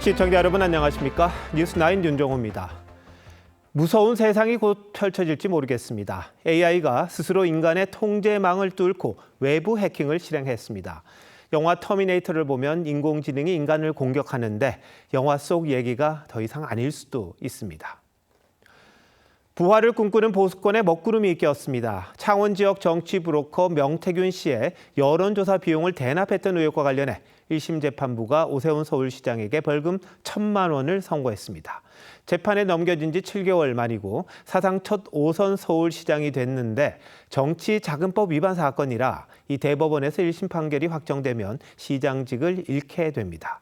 시청자 여러분 안녕하십니까? 뉴스9 윤정호입니다. 무서운 세상이 곧 펼쳐질지 모르겠습니다. AI가 스스로 인간의 통제망을 뚫고 외부 해킹을 실행했습니다. 영화 터미네이터를 보면 인공지능이 인간을 공격하는데 영화 속 얘기가 더 이상 아닐 수도 있습니다. 부활을 꿈꾸는 보수권의 먹구름이 꼈습니다. 창원 지역 정치 브로커 명태균 씨의 여론조사 비용을 대납했던 의혹과 관련해 1심 재판부가 오세훈 서울시장에게 벌금 1,000만 원을 선고했습니다. 재판에 넘겨진 지 7개월 만이고 사상 첫 5선 서울시장이 됐는데 정치자금법 위반 사건이라 이 대법원에서 1심 판결이 확정되면 시장직을 잃게 됩니다.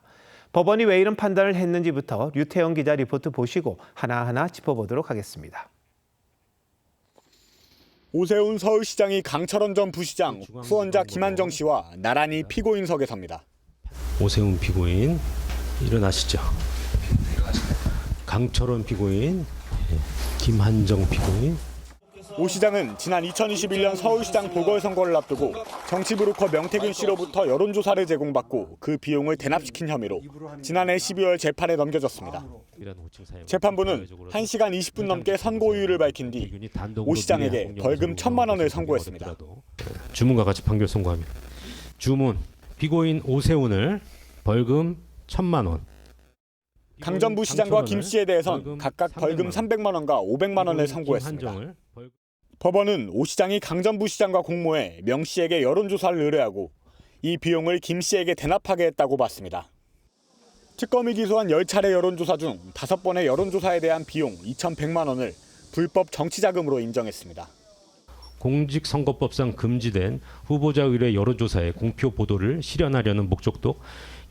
법원이 왜 이런 판단을 했는지부터 류태영 기자 리포트 보시고 하나하나 짚어보도록 하겠습니다. 오세훈 서울시장이 강철원 전 부시장, 후원자 김한정 씨와 나란히 피고인석에 섭니다. 오세훈 피고인 일어나시죠. 강철원 피고인, 김한정 피고인. 오 시장은 지난 2021년 서울시장 보궐선거를 앞두고 정치브로커 명태균 씨로부터 여론조사를 제공받고 그 비용을 대납시킨 혐의로 지난해 12월 재판에 넘겨졌습니다. 재판부는 1시간 20분 넘게 선고이유를 밝힌 뒤 오 시장에게 벌금 1,000만 원을 선고했습니다. 주문과 같이 판결 선고합니다. 주문, 피고인 오세훈을 벌금 1,000만 원. 강 전 부시장과 김 씨에 대해선 각각 벌금 300만 원과 500만 원을 선고했습니다. 법원은 오 시장이 강 전 부시장과 공모해 명 씨에게 여론조사를 의뢰하고 이 비용을 김 씨에게 대납하게 했다고 봤습니다. 특검이 기소한 10차례 여론조사 중 5번의 여론조사에 대한 비용 2,100만 원을 불법 정치자금으로 인정했습니다. 공직선거법상 금지된 후보자 의뢰 여론조사의 공표 보도를 실현하려는 목적도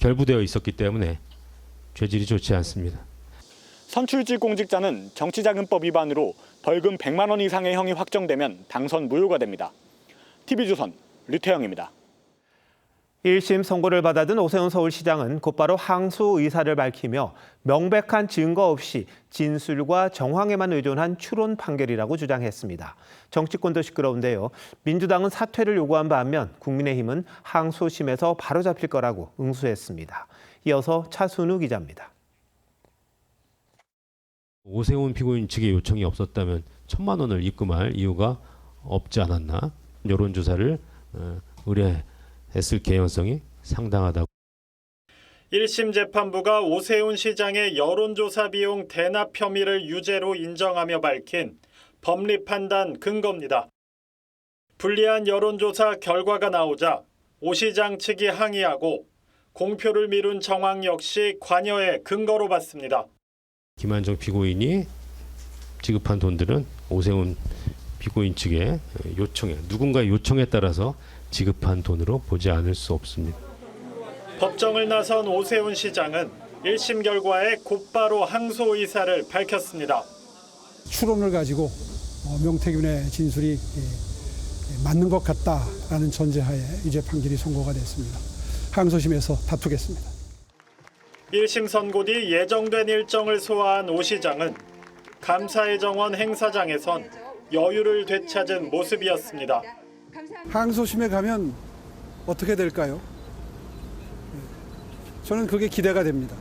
결부되어 있었기 때문에 죄질이 좋지 않습니다. 선출직 공직자는 정치자금법 위반으로 벌금 100만 원 이상의 형이 확정되면 당선 무효가 됩니다. TV조선 류태영입니다. 1심 선고를 받아든 오세훈 서울시장은 곧바로 항소 의사를 밝히며 명백한 증거 없이 진술과 정황에만 의존한 추론 판결이라고 주장했습니다. 정치권도 시끄러운데요. 민주당은 사퇴를 요구한 반면 국민의힘은 항소심에서 바로잡힐 거라고 응수했습니다. 이어서 차순우 기자입니다. 오세훈 피고인 측의 요청이 없었다면 1,000만 원을 입금할 이유가 없지 않았나? 여론조사를 의뢰했을 개연성이 상당하다고. 1심 재판부가 오세훈 시장의 여론조사 비용 대납 혐의를 유죄로 인정하며 밝힌 법리 판단 근거입니다. 불리한 여론조사 결과가 나오자 오 시장 측이 항의하고 공표를 미룬 정황 역시 관여의 근거로 봤습니다. 김한정 피고인이 지급한 돈들은 오세훈 피고인 측의 누군가의 요청에 따라서 지급한 돈으로 보지 않을 수 없습니다. 법정을 나선 오세훈 시장은 1심 결과에 곧바로 항소 의사를 밝혔습니다. 추론을 가지고 명태균의 진술이 맞는 것 같다라는 전제하에 유죄 판결이 선고가 됐습니다. 항소심에서 다투겠습니다. 1심 선고 뒤 예정된 일정을 소화한 오 시장은 감사의 정원 행사장에선 여유를 되찾은 모습이었습니다. 항소심에 가면 어떻게 될까요? 저는 그게 기대가 됩니다.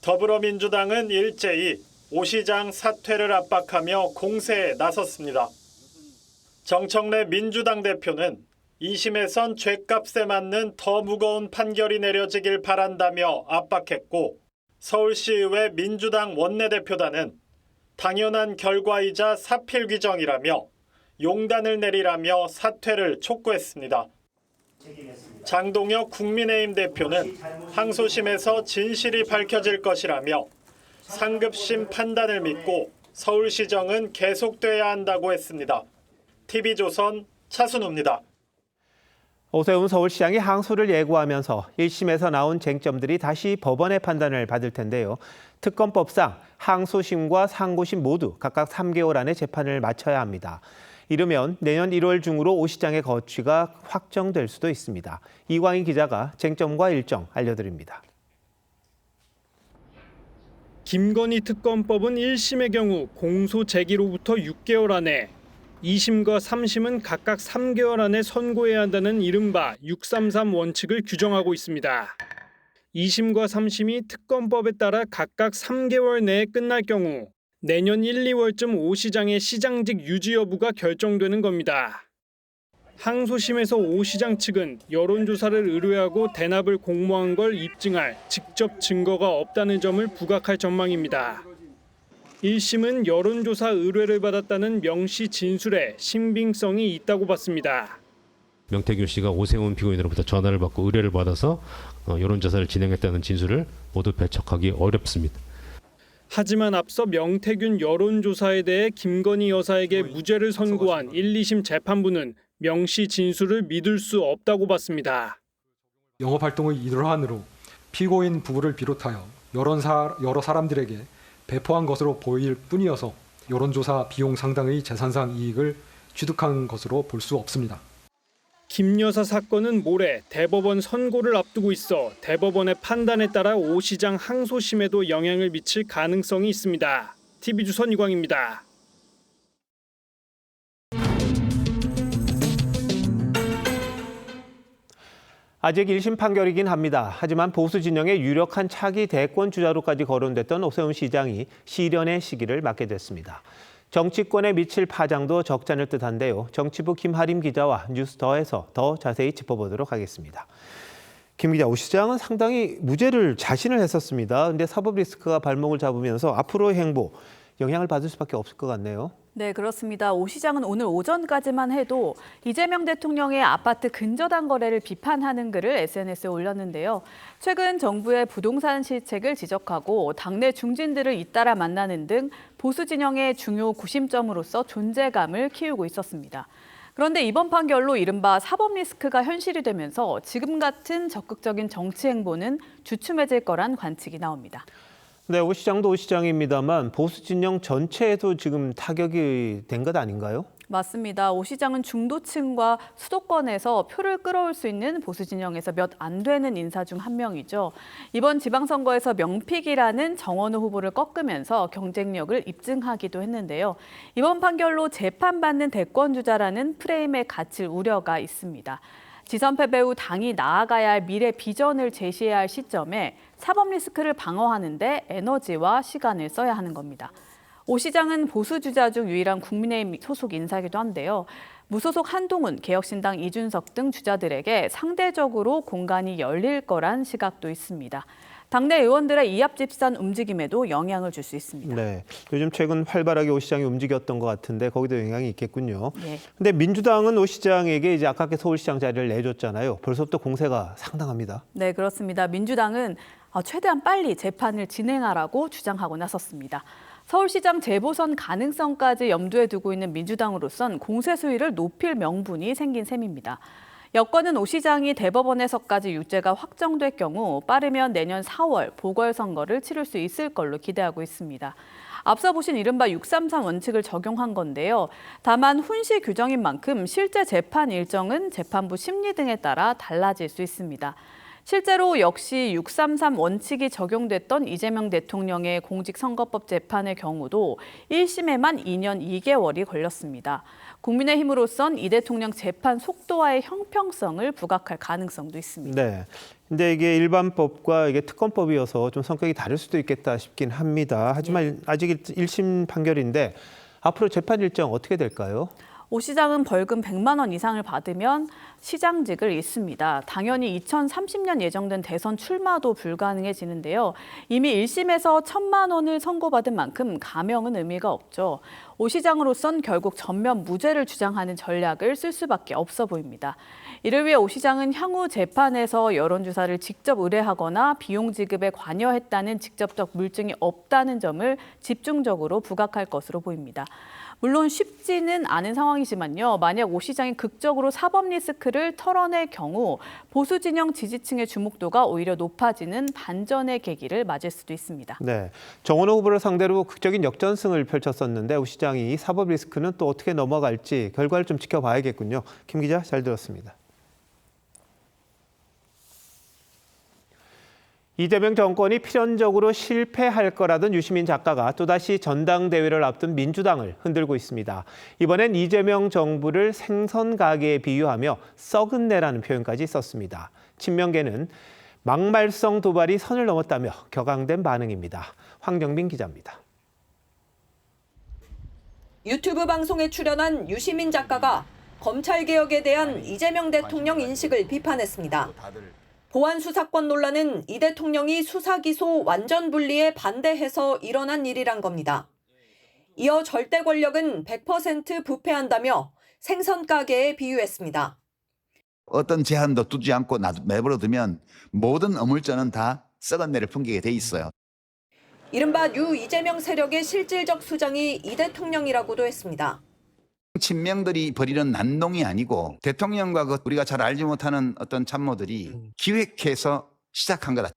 더불어민주당은 일제히 오 시장 사퇴를 압박하며 공세에 나섰습니다. 정청래 민주당 대표는 2심에선 죗값에 맞는 더 무거운 판결이 내려지길 바란다며 압박했고 서울시의회 민주당 원내대표단은 당연한 결과이자 사필 규정이라며 용단을 내리라며 사퇴를 촉구했습니다. 장동혁 국민의힘 대표는 항소심에서 진실이 밝혀질 것이라며 상급심 판단을 믿고 서울시정은 계속돼야 한다고 했습니다. TV조선 차순우입니다. 오세훈 서울시장이 항소를 예고하면서 1심에서 나온 쟁점들이 다시 법원의 판단을 받을 텐데요. 특검법상 항소심과 상고심 모두 각각 3개월 안에 재판을 마쳐야 합니다. 이르면 내년 1월 중으로 오 시장의 거취가 확정될 수도 있습니다. 이광희 기자가 쟁점과 일정 알려드립니다. 김건희 특검법은 1심의 경우 공소 제기로부터 6개월 안에 2심과 3심은 각각 3개월 안에 선고해야 한다는 이른바 633 원칙을 규정하고 있습니다. 2심과 3심이 특검법에 따라 각각 3개월 내에 끝날 경우 내년 1, 2월쯤 오 시장의 시장직 유지 여부가 결정되는 겁니다. 항소심에서 오 시장 측은 여론조사를 의뢰하고 대납을 공모한 걸 입증할 직접 증거가 없다는 점을 부각할 전망입니다. 1심은 여론조사 의뢰를 받았다는 명시 진술에 신빙성이 있다고 봤습니다. 명태균 씨가 오세훈 피고인으로부터 전화를 받고 의뢰를 받아서 여론조사를 진행했다는 진술을 모두 배척하기 어렵습니다. 하지만 앞서 명태균 여론조사에 대해 김건희 여사에게 무죄를 선고한 1, 2심 재판부는 명시 진술을 믿을 수 없다고 봤습니다. 영업활동의 일환으로 피고인 부부를 비롯하여 여러 사람들에게 배포한 것으로 보일 뿐이어서 여론조사 비용 상당의 재산상 이익을 취득한 것으로 볼 수 없습니다. 김 여사 사건은 모레 대법원 선고를 앞두고 있어 대법원의 판단에 따라 오 시장 항소심에도 영향을 미칠 가능성이 있습니다. TV조선 이광입니다. 아직 1심 판결이긴 합니다. 하지만 보수 진영의 유력한 차기 대권 주자로까지 거론됐던 오세훈 시장이 실연의 시기를 맞게 됐습니다. 정치권에 미칠 파장도 적지 않을 듯한데요. 정치부 김하림 기자와 뉴스더에서 더 자세히 짚어보도록 하겠습니다. 김 기자, 오 시장은 상당히 무죄를 자신을 했었습니다. 그런데 사법 리스크가 발목을 잡으면서 앞으로의 행보, 영향을 받을 수밖에 없을 것 같네요. 네, 그렇습니다. 오 시장은 오늘 오전까지만 해도 이재명 대통령의 아파트 근저당 거래를 비판하는 글을 SNS에 올렸는데요. 최근 정부의 부동산 실책을 지적하고 당내 중진들을 잇따라 만나는 등 보수 진영의 중요 구심점으로서 존재감을 키우고 있었습니다. 그런데 이번 판결로 이른바 사법 리스크가 현실이 되면서 지금 같은 적극적인 정치 행보는 주춤해질 거란 관측이 나옵니다. 네, 오 시장도 오 시장입니다만 보수 진영 전체에도 지금 타격이 된 것 아닌가요? 맞습니다. 오 시장은 중도층과 수도권에서 표를 끌어올 수 있는 보수 진영에서 몇 안 되는 인사 중 한 명이죠. 이번 지방선거에서 명픽이라는 정원호 후보를 꺾으면서 경쟁력을 입증하기도 했는데요. 이번 판결로 재판받는 대권주자라는 프레임에 갇힐 우려가 있습니다. 지선 패배 후 당이 나아가야 할 미래 비전을 제시해야 할 시점에 사법 리스크를 방어하는 데 에너지와 시간을 써야 하는 겁니다. 오 시장은 보수 주자 중 유일한 국민의힘 소속 인사이기도 한데요. 무소속 한동훈, 개혁신당 이준석 등 주자들에게 상대적으로 공간이 열릴 거란 시각도 있습니다. 당내 의원들의 이합집산 움직임에도 영향을 줄 수 있습니다. 네, 요즘 최근 활발하게 오 시장이 움직였던 것 같은데 거기도 영향이 있겠군요. 네. 근데 민주당은 오 시장에게 이제 아깝게 서울시장 자리를 내줬잖아요. 벌써부터 공세가 상당합니다. 네, 그렇습니다. 민주당은 최대한 빨리 재판을 진행하라고 주장하고 나섰습니다. 서울시장 재보선 가능성까지 염두에 두고 있는 민주당으로선 공세 수위를 높일 명분이 생긴 셈입니다. 여권은 오 시장이 대법원에서까지 유죄가 확정될 경우 빠르면 내년 4월 보궐선거를 치를 수 있을 걸로 기대하고 있습니다. 앞서 보신 이른바 633 원칙을 적용한 건데요. 다만 훈시 규정인 만큼 실제 재판 일정은 재판부 심리 등에 따라 달라질 수 있습니다. 실제로 역시 633 원칙이 적용됐던 이재명 대통령의 공직선거법 재판의 경우도 1심에만 2년 2개월이 걸렸습니다. 국민의힘으로선 이 대통령 재판 속도와의 형평성을 부각할 가능성도 있습니다. 네. 근데 이게 일반법과 이게 특검법이어서 좀 성격이 다를 수도 있겠다 싶긴 합니다. 하지만 아직 1심 판결인데 앞으로 재판 일정 어떻게 될까요? 오 시장은 벌금 100만 원 이상을 받으면 시장직을 잃습니다. 당연히 2030년 예정된 대선 출마도 불가능해지는데요. 이미 1심에서 1,000만 원을 선고받은 만큼 감형은 의미가 없죠. 오 시장으로선 결국 전면 무죄를 주장하는 전략을 쓸 수밖에 없어 보입니다. 이를 위해 오 시장은 향후 재판에서 여론조사를 직접 의뢰하거나 비용 지급에 관여했다는 직접적 물증이 없다는 점을 집중적으로 부각할 것으로 보입니다. 물론 쉽지는 않은 상황이지만요. 만약 오 시장이 극적으로 사법 리스크를 털어낼 경우 보수 진영 지지층의 주목도가 오히려 높아지는 반전의 계기를 맞을 수도 있습니다. 네, 정원호 후보를 상대로 극적인 역전승을 펼쳤었는데 오 시장이 사법 리스크는 또 어떻게 넘어갈지 결과를 좀 지켜봐야겠군요. 김 기자, 잘 들었습니다. 이재명 정권이 필연적으로 실패할 거라던 유시민 작가가 또다시 전당대회를 앞둔 민주당을 흔들고 있습니다. 이번엔 이재명 정부를 생선 가게에 비유하며 썩은 내라는 표현까지 썼습니다. 친명계는 막말성 도발이 선을 넘었다며 격앙된 반응입니다. 황정민 기자입니다. 유튜브 방송에 출연한 유시민 작가가 검찰개혁에 대한 이재명 대통령 인식을 비판했습니다. 보안 수사권 논란은 이 대통령이 수사 기소 완전 분리에 반대해서 일어난 일이란 겁니다. 이어 절대 권력은 100% 부패한다며 생선 가게에 비유했습니다. 어떤 제한도 두지 않고 내버려두면 모든 어물전은 다 썩은 내를 풍기게 돼 있어요. 이른바 유 이재명 세력의 실질적 수장이 이 대통령이라고도 했습니다. 친명들이 벌이는 난동이 아니고 대통령과 우리가 잘 알지 못하는 어떤 참모들이 기획해서 시작한 거다.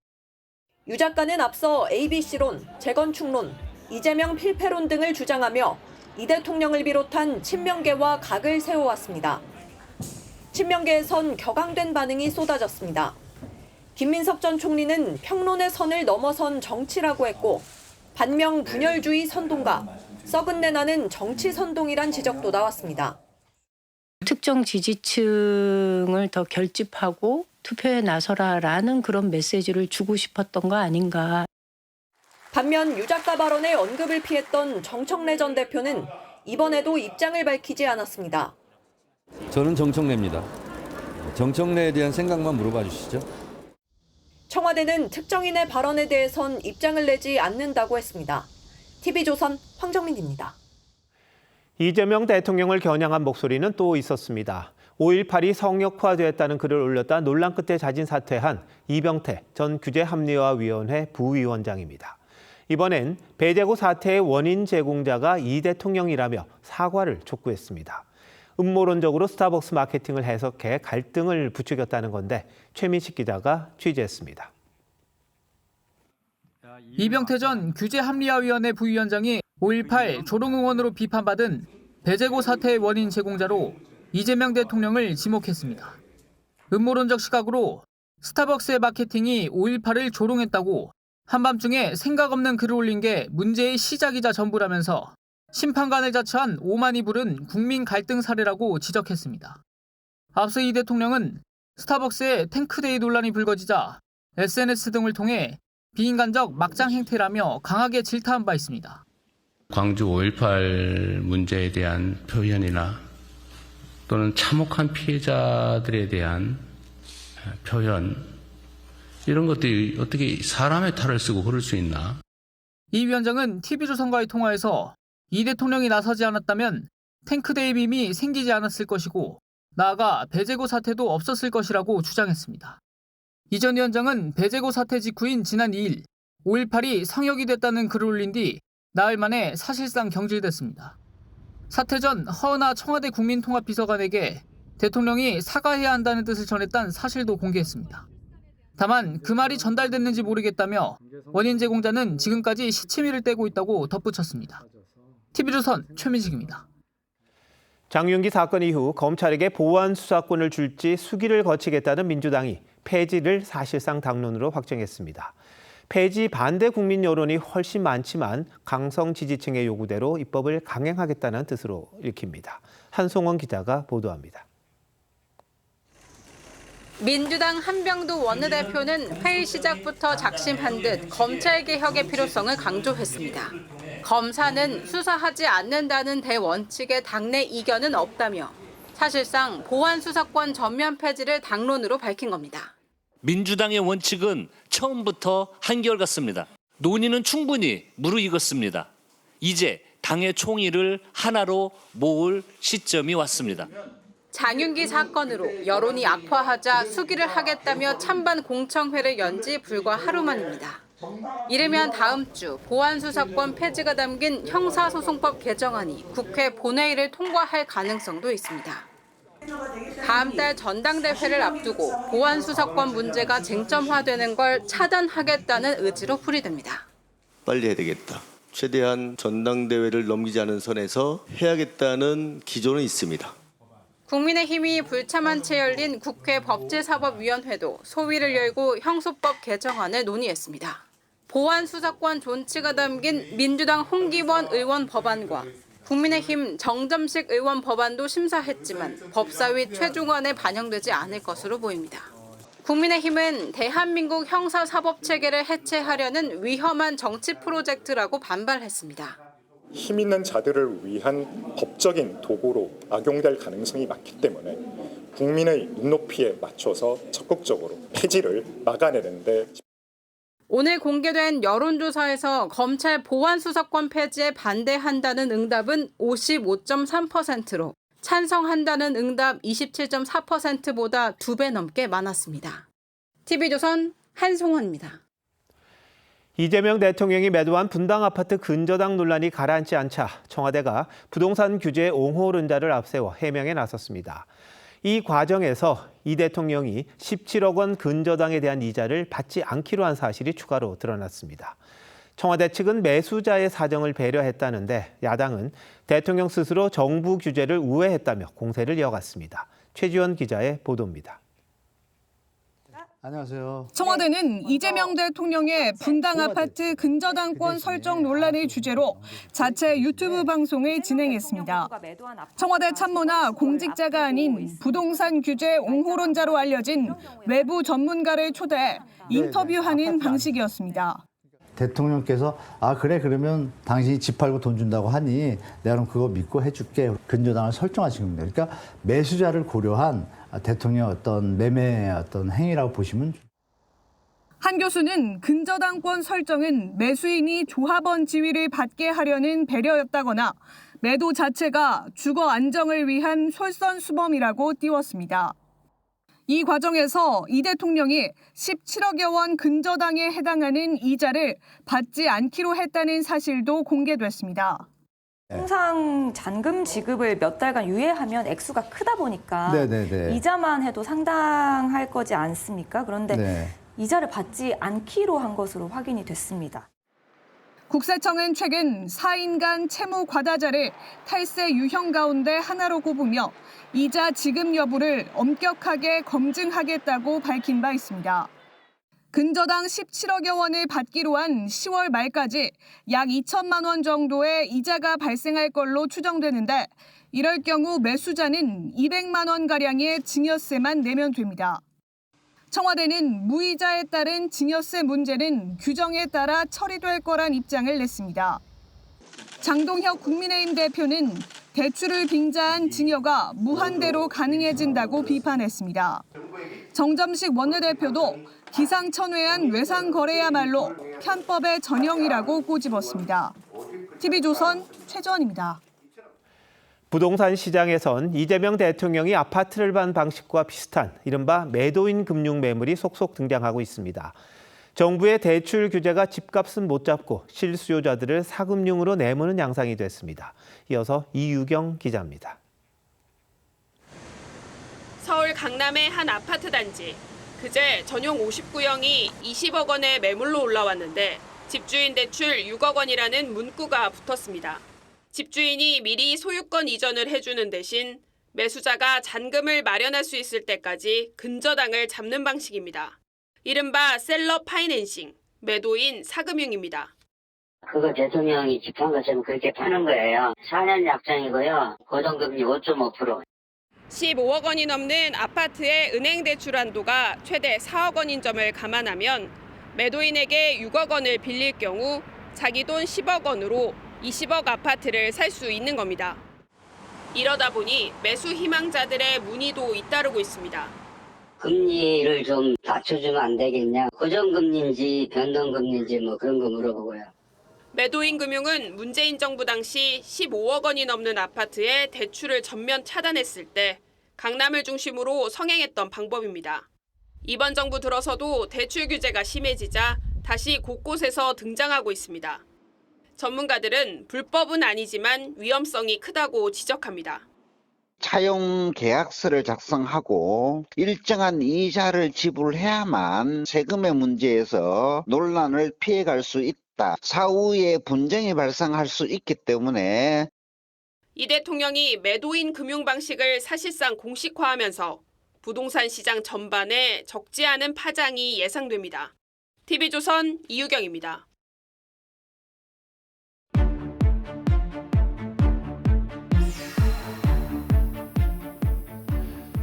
유 작가는 앞서 ABC론, 재건축론, 이재명 필패론 등을 주장하며 이 대통령을 비롯한 친명계와 각을 세워왔습니다. 친명계에선 격앙된 반응이 쏟아졌습니다. 김민석 전 총리는 평론의 선을 넘어선 정치라고 했고 반명 분열주의 선동가, 썩은 내 나는 정치 선동이란 지적도 나왔습니다. 특정 지지층을 더 결집하고 투표에 나서라라는 그런 메시지를 주고 싶었던 거 아닌가. 반면 유 작가 발언에 언급을 피했던 정청래 전 대표는 이번에도 입장을 밝히지 않았습니다. 저는 정청래입니다. 정청래에 대한 생각만 물어봐 주시죠. 청와대는 특정인의 발언에 대해선 입장을 내지 않는다고 했습니다. TV조선 황정민입니다. 이재명 대통령을 겨냥한 목소리는 또 있었습니다. 5.18이 성역화됐다는 글을 올렸다 논란 끝에 자진 사퇴한 이병태 전 규제합리화위원회 부위원장입니다. 이번엔 배재고 사태의 원인 제공자가 이 대통령이라며 사과를 촉구했습니다. 음모론적으로 스타벅스 마케팅을 해석해 갈등을 부추겼다는 건데 최민식 기자가 취재했습니다. 이병태 전 규제합리화위원회 부위원장이 5.18 조롱응원으로 비판받은 배재고 사태의 원인 제공자로 이재명 대통령을 지목했습니다. 음모론적 시각으로 스타벅스의 마케팅이 5.18을 조롱했다고 한밤중에 생각 없는 글을 올린 게 문제의 시작이자 전부라면서 심판관을 자처한 오만이 부른 국민 갈등 사례라고 지적했습니다. 앞서 이 대통령은 스타벅스의 탱크데이 논란이 불거지자 SNS 등을 통해 비인간적 막장 행태라며 강하게 질타한 바 있습니다. 광주 5.18 문제에 대한 표현이나 또는 참혹한 피해자들에 대한 표현, 이런 것들이 어떻게 사람의 탈을 쓰고 그럴 수 있나? 이 위원장은 TV조선과의 통화에서 이 대통령이 나서지 않았다면 탱크데이 밈이 생기지 않았을 것이고 나아가 배재고 사태도 없었을 것이라고 주장했습니다. 이 전 위원장은 배재고 사태 직후인 지난 2일 5.18이 성역이 됐다는 글을 올린 뒤 나흘 만에 사실상 경질됐습니다. 사태 전 허은하 청와대 국민통합비서관에게 대통령이 사과해야 한다는 뜻을 전했다는 사실도 공개했습니다. 다만 그 말이 전달됐는지 모르겠다며 원인 제공자는 지금까지 시치미를 떼고 있다고 덧붙였습니다. TV조선 최민식입니다. 장윤기 사건 이후 검찰에게 보안 수사권을 줄지 수기를 거치겠다는 민주당이 폐지를 사실상 당론으로 확정했습니다. 폐지 반대 국민 여론이 훨씬 많지만 강성 지지층의 요구대로 입법을 강행하겠다는 뜻으로 읽힙니다. 한송원 기자가 보도합니다. 민주당 한병두 원내대표는 회의 시작부터 작심한 듯 검찰개혁의 필요성을 강조했습니다. 검사는 수사하지 않는다는 대원칙에 당내 이견은 없다며 사실상 보안 수사권 전면 폐지를 당론으로 밝힌 겁니다. 민주당의 원칙은 처음부터 한결같습니다. 논의는 충분히 무르익었습니다. 이제 당의 총의를 하나로 모을 시점이 왔습니다. 장윤기 사건으로 여론이 악화하자 수기를 하겠다며 찬반 공청회를 연 지 불과 하루 만입니다. 이르면 다음 주 보안수사권 폐지가 담긴 형사소송법 개정안이 국회 본회의를 통과할 가능성도 있습니다. 다음 달 전당대회를 앞두고 보안수사권 문제가 쟁점화되는 걸 차단하겠다는 의지로 풀이됩니다. 빨리 해야 되겠다. 최대한 전당대회를 넘기지 않은 선에서 해야겠다는 기조는 있습니다. 국민의힘이 불참한 채 열린 국회 법제사법위원회도 소위를 열고 형소법 개정안을 논의했습니다. 보안수사권 존치가 담긴 민주당 홍기원 의원 법안과 국민의힘 정점식 의원 법안도 심사했지만 법사위 최종안에 반영되지 않을 것으로 보입니다. 국민의힘은 대한민국 형사사법체계를 해체하려는 위험한 정치 프로젝트라고 반발했습니다. 힘 있는 자들을 위한 법적인 도구로 악용될 가능성이 많기 때문에 국민의 눈높이에 맞춰서 적극적으로 폐지를 막아내는데 오늘 공개된 여론조사에서 검찰 보안수사권 폐지에 반대한다는 응답은 55.3%로 찬성한다는 응답 27.4%보다 2배 넘게 많았습니다. TV조선 한송원입니다. 이재명 대통령이 매도한 분당 아파트 근저당 논란이 가라앉지 않자 청와대가 부동산 규제 옹호론자를 앞세워 해명에 나섰습니다. 이 과정에서 이 대통령이 17억 원 근저당에 대한 이자를 받지 않기로 한 사실이 추가로 드러났습니다. 청와대 측은 매수자의 사정을 배려했다는데 야당은 대통령 스스로 정부 규제를 우회했다며 공세를 이어갔습니다. 최지원 기자의 보도입니다. 안녕하세요. 청와대는 이재명 대통령의 분당 아파트 근저당권 설정 논란을 주제로 자체 유튜브 방송을 진행했습니다. 청와대 참모나 공직자가 아닌 부동산 규제 옹호론자로 알려진 외부 전문가를 초대해 인터뷰하는 방식이었습니다. 대통령께서 그래 그러면 당신이 집 팔고 돈 준다고 하니 내가 그럼 그거 믿고 해줄게. 근저당을 설정하신 겁니다. 그러니까 매수자를 고려한 대통령 어떤 매매 어떤 행위라고 보시면. 한 교수는 근저당권 설정은 매수인이 조합원 지위를 받게 하려는 배려였다거나 매도 자체가 주거 안정을 위한 솔선수범이라고 띄웠습니다. 이 과정에서 이 대통령이 17억여 원 근저당에 해당하는 이자를 받지 않기로 했다는 사실도 공개됐습니다. 통상 잔금 지급을 몇 달간 유예하면 액수가 크다 보니까 이자만 해도 상당할 거지 않습니까? 그런데 이자를 받지 않기로 한 것으로 확인이 됐습니다. 국세청은 최근 4인 간 채무 과다자를 탈세 유형 가운데 하나로 꼽으며 이자 지급 여부를 엄격하게 검증하겠다고 밝힌 바 있습니다. 근저당 17억여 원을 받기로 한 10월 말까지 약 2천만 원 정도의 이자가 발생할 걸로 추정되는데 이럴 경우 매수자는 200만 원가량의 증여세만 내면 됩니다. 청와대는 무이자에 따른 증여세 문제는 규정에 따라 처리될 거란 입장을 냈습니다. 장동혁 국민의힘 대표는 대출을 빙자한 증여가 무한대로 가능해진다고 비판했습니다. 정점식 원내대표도 기상천외한 외상거래야말로 편법의 전형이라고 꼬집었습니다. TV조선 최지원입니다. 부동산 시장에선 이재명 대통령이 아파트를 반 방식과 비슷한 이른바 매도인 금융 매물이 속속 등장하고 있습니다. 정부의 대출 규제가 집값은 못 잡고 실수요자들을 사금융으로 내모는 양상이 됐습니다. 이어서 이유경 기자입니다. 서울 강남의 한 아파트 단지. 그제 전용 59형이 20억 원의 매물로 올라왔는데 집주인 대출 6억 원이라는 문구가 붙었습니다. 집주인이 미리 소유권 이전을 해주는 대신 매수자가 잔금을 마련할 수 있을 때까지 근저당을 잡는 방식입니다. 이른바 셀러 파이낸싱, 매도인 사금융입니다. 그거 대통령이 집한 것처럼 그렇게 파는 거예요. 4년 약정이고요. 고정금리 5.5%. 15억 원이 넘는 아파트의 은행 대출 한도가 최대 4억 원인 점을 감안하면 매도인에게 6억 원을 빌릴 경우 자기 돈 10억 원으로 20억 아파트를 살 수 있는 겁니다. 이러다 보니 매수 희망자들의 문의도 잇따르고 있습니다. 금리를 좀 낮춰주면 안 되겠냐. 고정금리인지 변동금리인지 뭐 그런 거 물어보고요. 매도인 금융은 문재인 정부 당시 15억 원이 넘는 아파트에 대출을 전면 차단했을 때 강남을 중심으로 성행했던 방법입니다. 이번 정부 들어서도 대출 규제가 심해지자 다시 곳곳에서 등장하고 있습니다. 전문가들은 불법은 아니지만 위험성이 크다고 지적합니다. 차용 계약서를 작성하고 일정한 이자를 지불해야만 세금의 문제에서 논란을 피해갈 수 있다. 사후에 분쟁이 발생할 수 있기 때문에 이 대통령이 매도인 금융 방식을 사실상 공식화하면서 부동산 시장 전반에 적지 않은 파장이 예상됩니다. TV조선 이유경입니다.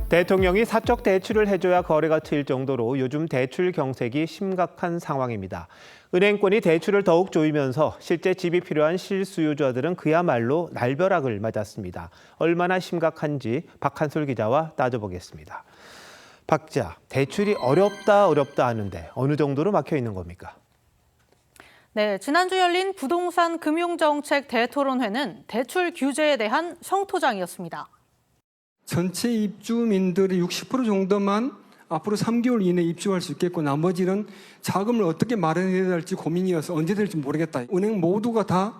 대통령이 사적 대출을 해줘야 거래가 트일 정도로 요즘 대출 경색이 심각한 상황입니다. 은행권이 대출을 더욱 조이면서 실제 집이 필요한 실수요자들은 그야말로 날벼락을 맞았습니다. 얼마나 심각한지 박한솔 기자와 따져보겠습니다. 박 기자, 대출이 어렵다 하는데 어느 정도로 막혀 있는 겁니까? 네, 지난주 열린 부동산 금융정책 대토론회는 대출 규제에 대한 성토장이었습니다. 전체 입주민들의 60% 정도만 앞으로 3개월 이내에 입주할 수 있겠고 나머지는 자금을 어떻게 마련해야 할지 고민이어서 언제 될지 모르겠다. 은행 모두가 다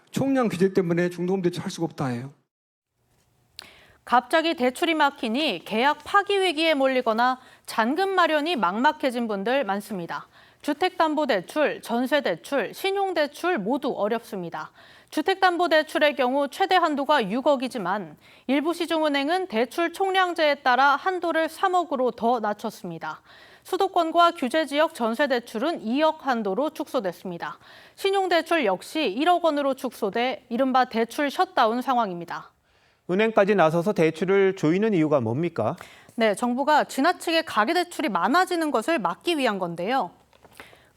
총량 규제 때문에 중도금 대출 할 수가 없다 해요. 갑자기 대출이 막히니 계약 파기 위기에 몰리거나 잔금 마련이 막막해진 분들 많습니다. 주택담보대출, 전세대출, 신용대출 모두 어렵습니다. 주택담보대출의 경우 최대 한도가 6억이지만 일부 시중은행은 대출 총량제에 따라 한도를 3억으로 더 낮췄습니다. 수도권과 규제지역 전세대출은 2억 한도로 축소됐습니다. 신용대출 역시 1억 원으로 축소돼 이른바 대출 셧다운 상황입니다. 은행까지 나서서 대출을 조이는 이유가 뭡니까? 네, 정부가 지나치게 가계대출이 많아지는 것을 막기 위한 건데요.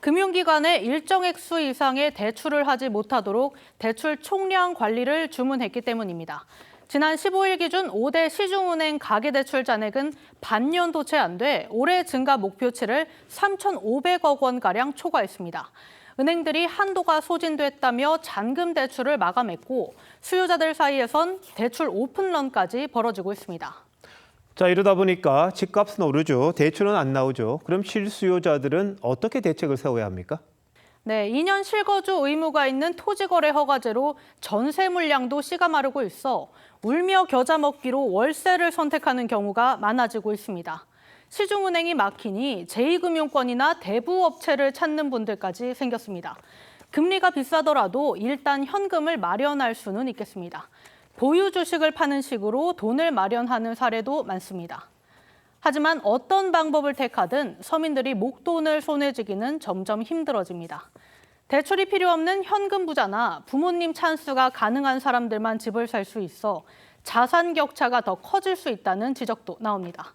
금융기관에 일정 액수 이상의 대출을 하지 못하도록 대출 총량 관리를 주문했기 때문입니다. 지난 15일 기준 5대 시중은행 가계대출 잔액은 반년도 채 안 돼 올해 증가 목표치를 3,500억 원가량 초과했습니다. 은행들이 한도가 소진됐다며 잔금 대출을 마감했고 수요자들 사이에선 대출 오픈런까지 벌어지고 있습니다. 자, 이러다 보니까 집값은 오르죠. 대출은 안 나오죠. 그럼 실수요자들은 어떻게 대책을 세워야 합니까? 네, 2년 실거주 의무가 있는 토지거래 허가제로 전세 물량도 씨가 마르고 있어 울며 겨자 먹기로 월세를 선택하는 경우가 많아지고 있습니다. 시중은행이 막히니 제2금융권이나 대부업체를 찾는 분들까지 생겼습니다. 금리가 비싸더라도 일단 현금을 마련할 수는 있겠습니다. 보유 주식을 파는 식으로 돈을 마련하는 사례도 많습니다. 하지만 어떤 방법을 택하든 서민들이 목돈을 손에 쥐기는 점점 힘들어집니다. 대출이 필요 없는 현금 부자나 부모님 찬스가 가능한 사람들만 집을 살 수 있어 자산 격차가 더 커질 수 있다는 지적도 나옵니다.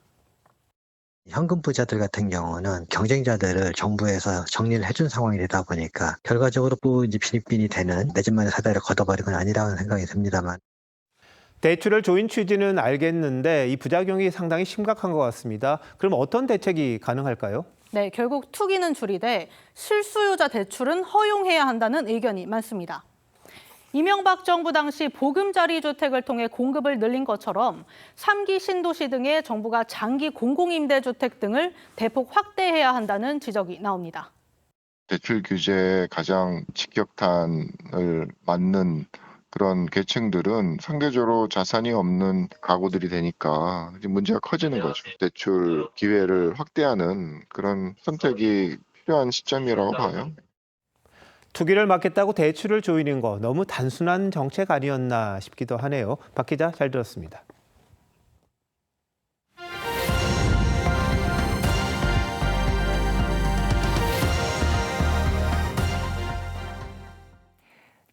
현금 부자들 같은 경우는 경쟁자들을 정부에서 정리를 해준 상황이 되다 보니까 결과적으로 또 이제 빈익빈이 되는 내 집만의 사다리를 걷어버린 건 아니라는 생각이 듭니다만. 대출을 조인 취지는 알겠는데 이 부작용이 상당히 심각한 것 같습니다. 그럼 어떤 대책이 가능할까요? 네, 결국 투기는 줄이되 실수요자 대출은 허용해야 한다는 의견이 많습니다. 이명박 정부 당시 보금자리 주택을 통해 공급을 늘린 것처럼 3기 신도시 등의 정부가 장기 공공임대주택 등을 대폭 확대해야 한다는 지적이 나옵니다. 대출 규제에 가장 직격탄을 맞는 그런 계층들은 상대적으로 자산이 없는 가구들이 되니까 문제가 커지는 거죠. 대출 기회를 확대하는 그런 선택이 필요한 시점이라고 봐요. 투기를 막겠다고 대출을 조이는 거 너무 단순한 정책 아니었나 싶기도 하네요. 박 기자, 잘 들었습니다.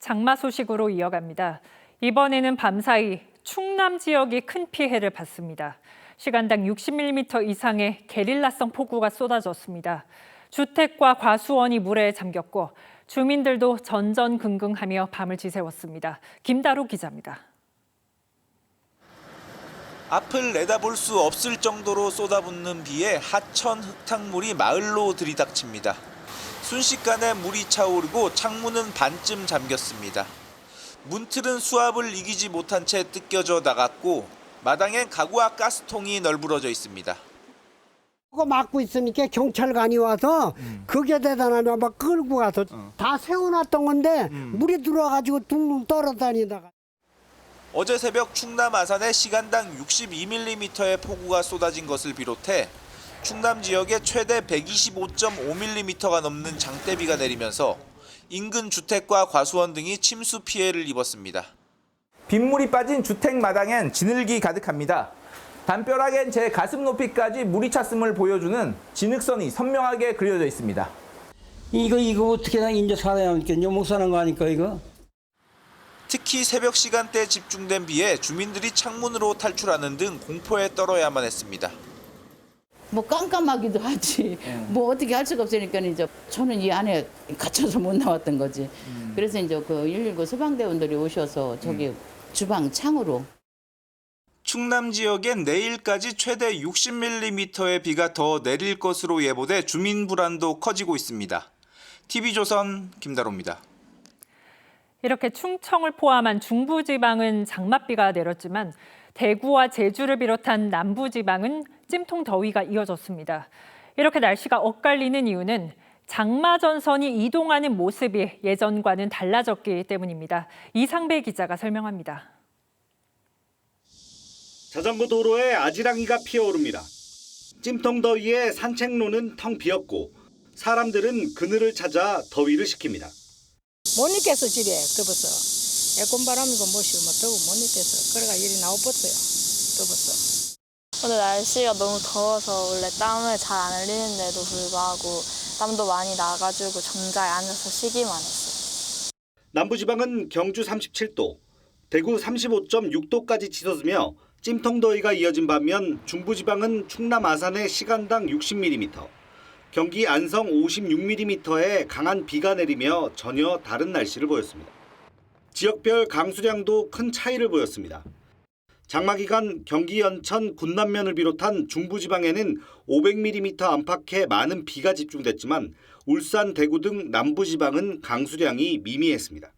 장마 소식으로 이어갑니다. 이번에는 밤사이 충남 지역이 큰 피해를 봤습니다. 시간당 60mm 이상의 게릴라성 폭우가 쏟아졌습니다. 주택과 과수원이 물에 잠겼고 주민들도 전전긍긍하며 밤을 지새웠습니다. 김다루 기자입니다. 앞을 내다볼 수 없을 정도로 쏟아붓는 비에 하천 흙탕물이 마을로 들이닥칩니다. 순식간에 물이 차오르고 창문은 반쯤 잠겼습니다. 문틀은 수압을 이기지 못한 채 뜯겨져 나갔고 마당엔 가구와 가스통이 널브러져 있습니다. 그거 막고 있으니까 경찰관이 와서 그게 대단하냐 막 끌고 가서 다 세워놨던 건데 물이 들어와가지고 둥둥 떨어다니다가. 어제 새벽 충남 아산에 시간당 62mm의 폭우가 쏟아진 것을 비롯해 충남 지역에 최대 125.5mm가 넘는 장대비가 내리면서 인근 주택과 과수원 등이 침수 피해를 입었습니다. 빗물이 빠진 주택 마당엔 진흙이 가득합니다. 담벼락엔 제 가슴 높이까지 물이 찼음을 보여주는 진흙선이 선명하게 그려져 있습니다. 이거 어떻게 이제 살아야 하니까 못 사는 거 아닐까 이거? 특히 새벽 시간대에 집중된 비에 주민들이 창문으로 탈출하는 등 공포에 떨어야만 했습니다. 뭐 깜깜하기도 하지. 뭐 어떻게 할 수가 없으니까 이제 저는 이 안에 갇혀서 못 나왔던 거지. 그래서 이제 그 119 소방대원들이 오셔서 저기 주방 창으로. 충남 지역엔 내일까지 최대 60mm의 비가 더 내릴 것으로 예보돼 주민 불안도 커지고 있습니다. TV조선 김다로입니다. 이렇게 충청을 포함한 중부지방은 장맛비가 내렸지만 대구와 제주를 비롯한 남부지방은 찜통 더위가 이어졌습니다. 이렇게 날씨가 엇갈리는 이유는 장마전선이 이동하는 모습이 예전과는 달라졌기 때문입니다. 이상배 기자가 설명합니다. 자전거 도로에 아지랑이가 피어오릅니다. 찜통 더위에 산책로는 텅 비었고 사람들은 그늘을 찾아 더위를 식힙니다. 못 있겠어 집에 더워서. 에콘바람이고 뭐시고 뭐 더워 못 있겠어. 그래가 일이 나와버렸어요. 더워서. 오늘 날씨가 너무 더워서 원래 땀을 잘 안 흘리는데도 불구하고 땀도 많이 나가지고 정자에 앉아서 쉬기만 했어요. 남부지방은 경주 37도, 대구 35.6도까지 치솟으며 찜통더위가 이어진 반면 중부지방은 충남 아산에 시간당 60mm, 경기 안성 56mm의 강한 비가 내리며 전혀 다른 날씨를 보였습니다. 지역별 강수량도 큰 차이를 보였습니다. 장마 기간 경기 연천 군남면을 비롯한 중부지방에는 500mm 안팎의 많은 비가 집중됐지만 울산, 대구 등 남부지방은 강수량이 미미했습니다.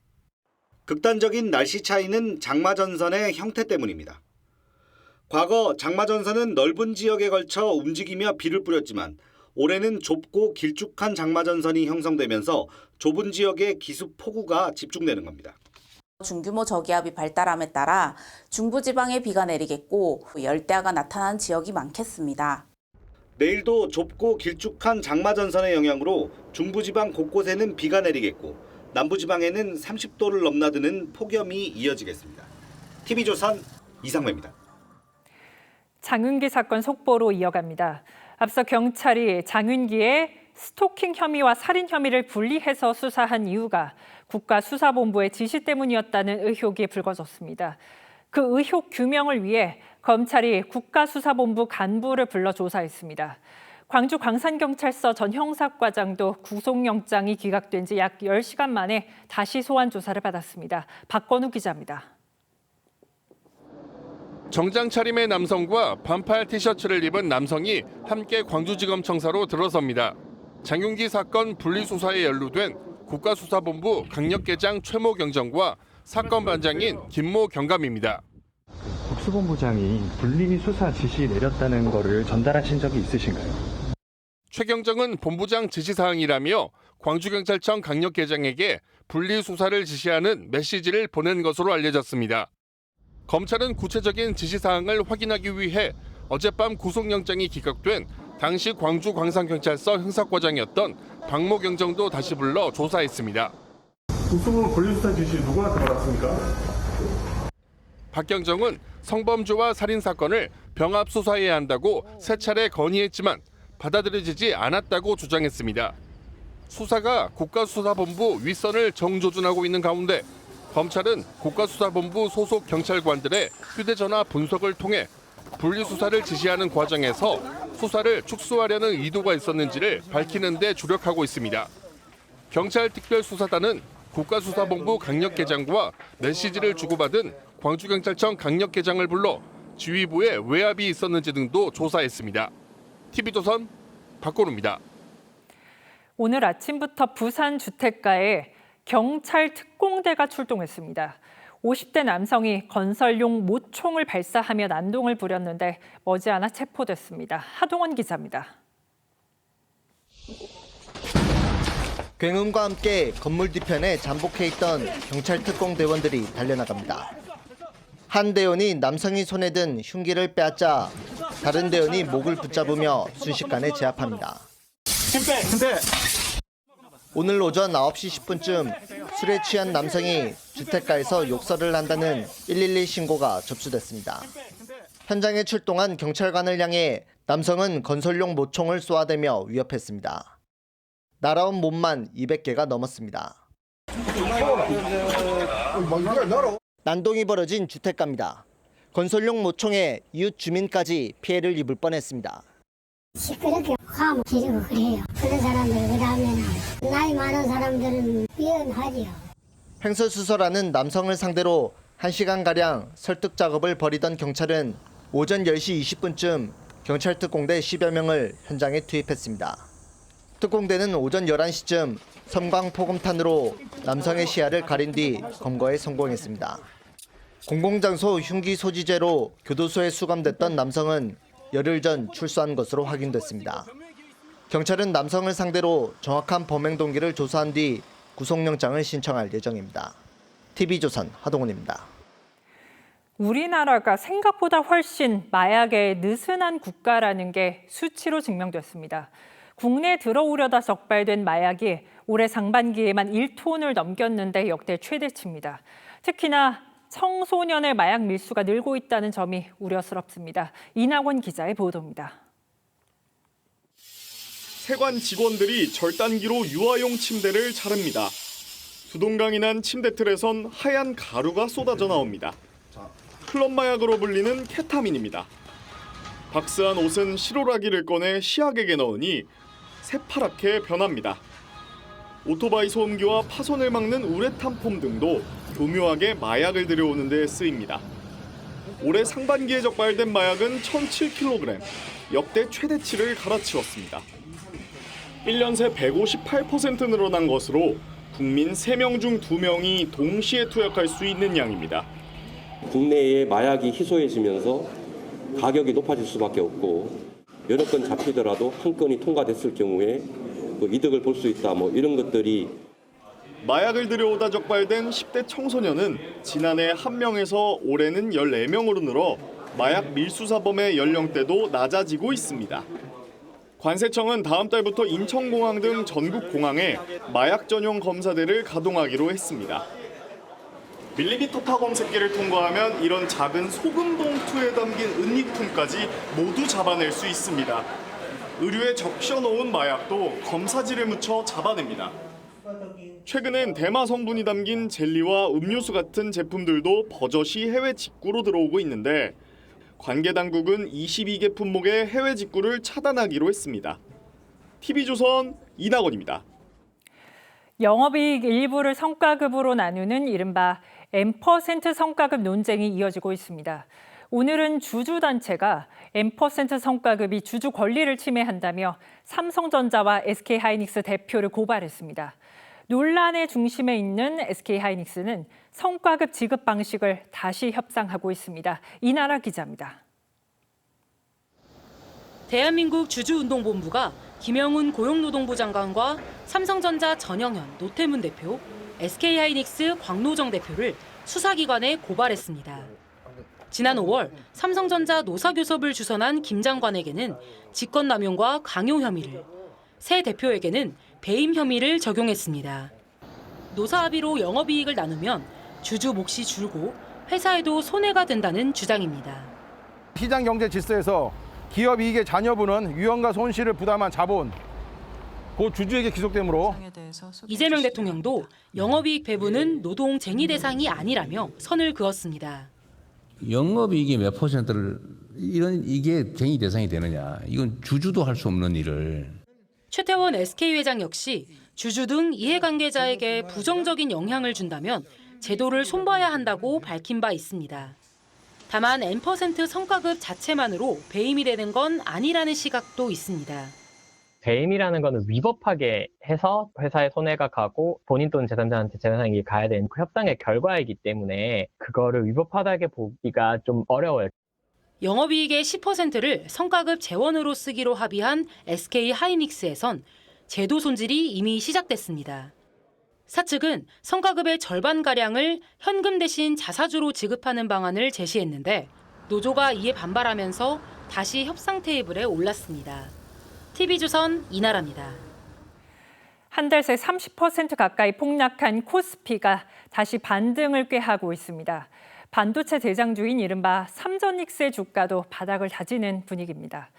극단적인 날씨 차이는 장마전선의 형태 때문입니다. 과거 장마전선은 넓은 지역에 걸쳐 움직이며 비를 뿌렸지만 올해는 좁고 길쭉한 장마전선이 형성되면서 좁은 지역에 기습 폭우가 집중되는 겁니다. 중규모 저기압이 발달함에 따라 중부지방에 비가 내리겠고 열대야가 나타나는 지역이 많겠습니다. 내일도 좁고 길쭉한 장마전선의 영향으로 중부지방 곳곳에는 비가 내리겠고 남부지방에는 30도를 넘나드는 폭염이 이어지겠습니다. TV조선 이상배입니다. 장윤기 사건 속보로 이어갑니다. 앞서 경찰이 장윤기의 스토킹 혐의와 살인 혐의를 분리해서 수사한 이유가 국가수사본부의 지시 때문이었다는 의혹이 불거졌습니다. 그 의혹 규명을 위해 검찰이 국가수사본부 간부를 불러 조사했습니다. 광주 광산경찰서 전 형사과장도 구속영장이 기각된 지 약 10시간 만에 다시 소환 조사를 받았습니다. 박건우 기자입니다. 정장 차림의 남성과 반팔 티셔츠를 입은 남성이 함께 광주지검청사로 들어섭니다. 장윤기 사건 분리수사에 연루된 국가수사본부 강력계장 최모 경정과 사건 반장인 김모 경감입니다. 국수본부장이 분리수사 지시 내렸다는 거를 전달하신 적이 있으신가요? 최 경정은 본부장 지시사항이라며 광주경찰청 강력계장에게 분리수사를 지시하는 메시지를 보낸 것으로 알려졌습니다. 검찰은 구체적인 지시사항을 확인하기 위해 어젯밤 구속영장이 기각된 당시 광주 광산경찰서 형사과장이었던 박모 경정도 다시 불러 조사했습니다. 국수본부 분리수사 지시 누구한테 받았습니까? 박 경정은 성범죄와 살인사건을 병합 수사해야 한다고 세 차례 건의했지만 받아들여지지 않았다고 주장했습니다. 수사가 국가수사본부 윗선을 정조준하고 있는 가운데 검찰은 국가수사본부 소속 경찰관들의 휴대전화 분석을 통해 분리수사를 지시하는 과정에서 수사를 축소하려는 의도가 있었는지를 밝히는 데 주력하고 있습니다. 경찰특별수사단은 국가수사본부 강력계장과 메시지를 주고받은 광주경찰청 강력계장을 불러 지휘부에 외압이 있었는지 등도 조사했습니다. TV조선 박건우입니다. 오늘 아침부터 부산 주택가에 경찰 특공대가 출동했습니다. 50대 남성이 건설용 모총을 발사하며 난동을 부렸는데 머지않아 체포됐습니다. 하동원 기자입니다. 굉음과 함께 건물 뒤편에 잠복해 있던 경찰 특공대원들이 달려나갑니다. 한 대원이 남성이 손에 든 흉기를 빼앗자 다른 대원이 목을 붙잡으며 순식간에 제압합니다. 오늘 오전 9시 10분쯤 술에 취한 남성이 주택가에서 욕설을 한다는 112 신고가 접수됐습니다. 현장에 출동한 경찰관을 향해 남성은 건설용 모총을 쏘아대며 위협했습니다. 날아온 몸만 200개가 넘었습니다. 난동이 벌어진 주택가입니다. 건설용 모총에 이웃 주민까지 피해를 입을 뻔했습니다. 시끄럽게 화음 지르고 그래요. 그런 사람들 그다음에는 나이 많은 사람들은 위험하지요. 횡설수설하는 남성을 상대로 1시간가량 설득 작업을 벌이던 경찰은 오전 10시 20분쯤 경찰 특공대 10여 명을 현장에 투입했습니다. 특공대는 오전 11시쯤 섬광포금탄으로 남성의 시야를 가린 뒤 검거에 성공했습니다. 공공장소 흉기 소지죄로 교도소에 수감됐던 남성은 열흘 전 출소한 것으로 확인됐습니다. 경찰은 남성을 상대로 정확한 범행 동기를 조사한 뒤 구속영장을 신청할 예정입니다. TV조선 하동훈입니다. 우리나라가 생각보다 훨씬 마약에 느슨한 국가라는 게 수치로 증명됐습니다. 국내에 들어오려다 적발된 마약이 올해 상반기에만 1톤을 넘겼는데 역대 최대치입니다. 특히나 청소년의 마약 밀수가 늘고 있다는 점이 우려스럽습니다. 이낙원 기자의 보도입니다. 세관 직원들이 절단기로 유아용 침대를 자릅니다. 두동강이 난 침대틀에선 하얀 가루가 쏟아져 나옵니다. 클럽 마약으로 불리는 케타민입니다. 박스한 옷은 실오라기를 꺼내 시약에게 넣으니 새파랗게 변합니다. 오토바이 소음기와 파손을 막는 우레탄 폼 등도 교묘하게 마약을 들여오는 데 쓰입니다. 올해 상반기에 적발된 마약은 1,007kg, 역대 최대치를 갈아치웠습니다. 1년 새 158% 늘어난 것으로 국민 3명 중 2명이 동시에 투약할 수 있는 양입니다. 국내에 마약이 희소해지면서 가격이 높아질 수밖에 없고 여러 건 잡히더라도 한 건이 통과됐을 경우에 이득을 볼 수 있다, 이런 것들이. 마약을 들여오다 적발된 10대 청소년은 지난해 1명에서 올해는 14명으로 늘어 마약 밀수사범의 연령대도 낮아지고 있습니다. 관세청은 다음 달부터 인천공항 등 전국 공항에 마약 전용 검사대를 가동하기로 했습니다. 밀리미터 타 검색기를 통과하면 이런 작은 소금 봉투에 담긴 은닉품까지 모두 잡아낼 수 있습니다. 의류에 적셔놓은 마약도 검사지를 묻혀 잡아냅니다. 최근엔 대마 성분이 담긴 젤리와 음료수 같은 제품들도 버젓이 해외 직구로 들어오고 있는데 관계 당국은 22개 품목의 해외 직구를 차단하기로 했습니다. TV조선 이낙원입니다. 영업이익 일부를 성과급으로 나누는 이른바 M% 성과급 논쟁이 이어지고 있습니다. 오늘은 주주단체가 M% 성과급이 주주 권리를 침해한다며 삼성전자와 SK하이닉스 대표를 고발했습니다. 논란의 중심에 있는 SK하이닉스는 성과급 지급 방식을 다시 협상하고 있습니다. 이나라 기자입니다. 대한민국 주주운동본부가 김영훈 고용노동부 장관과 삼성전자 전영현, 노태문 대표, SK하이닉스 광노정 대표를 수사기관에 고발했습니다. 지난 5월 삼성전자 노사교섭을 주선한 김 장관에게는 직권남용과 강요 혐의를, 새 대표에게는 배임 혐의를 적용했습니다. 노사 합의로 영업이익을 나누면 주주 몫이 줄고 회사에도 손해가 된다는 주장입니다. 시장 경제 질서에서 기업 이익의 잔여분은 위험과 손실을 부담한 자본, 그 주주에게 기속되므로 이재명 대통령도 영업이익 배분은 노동쟁의 대상이 아니라며 선을 그었습니다. 영업이익의 몇 퍼센트를 이게 쟁의 대상이 되느냐. 이건 주주도 할 수 없는 일을. 최태원 SK 회장 역시 주주 등 이해관계자에게 부정적인 영향을 준다면 제도를 손봐야 한다고 밝힌 바 있습니다. 다만 N% 성과급 자체만으로 배임이 되는 건 아니라는 시각도 있습니다. 배임이라는 거는 위법하게 해서 회사에 손해가 가고 본인 또는 제3자한테 재산이 가야 되는 그 협상의 결과이기 때문에 그거를 위법하다게 보기가 좀 어려워요. 영업이익의 10%를 성과급 재원으로 쓰기로 합의한 SK하이닉스에선 제도 손질이 이미 시작됐습니다. 사측은 성과급의 절반가량을 현금 대신 자사주로 지급하는 방안을 제시했는데 노조가 이에 반발하면서 다시 협상 테이블에 올랐습니다. TV조선 이나라입니다. 한 달 새 30% 가까이 폭락한 코스피가 다시 반등을 꾀하고 있습니다. 반도체 대장주인 이른바 삼전익스의 주가도 바닥을 다지는 분위기입니다.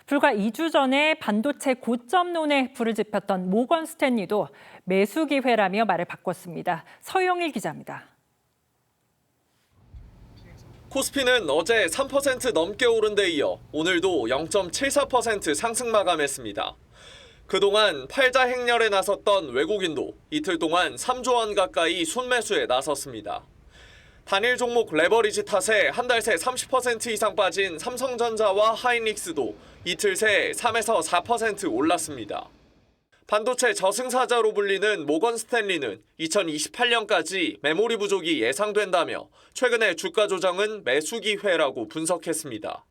불과 2주 전에 반도체 고점론에 불을 지폈던 모건 스탠리도 매수 기회라며 말을 바꿨습니다. 서영일 기자입니다. 코스피는 어제 3% 넘게 오른 데 이어 오늘도 0.74% 상승 마감했습니다. 그동안 팔자 행렬에 나섰던 외국인도 이틀 동안 3조 원 가까이 순매수에 나섰습니다. 단일 종목 레버리지 탓에 한 달 새 30% 이상 빠진 삼성전자와 하이닉스도 이틀 새 3에서 4% 올랐습니다. 반도체 저승사자로 불리는 모건 스탠리는 2028년까지 메모리 부족이 예상된다며 최근의 주가 조정은 매수 기회라고 분석했습니다.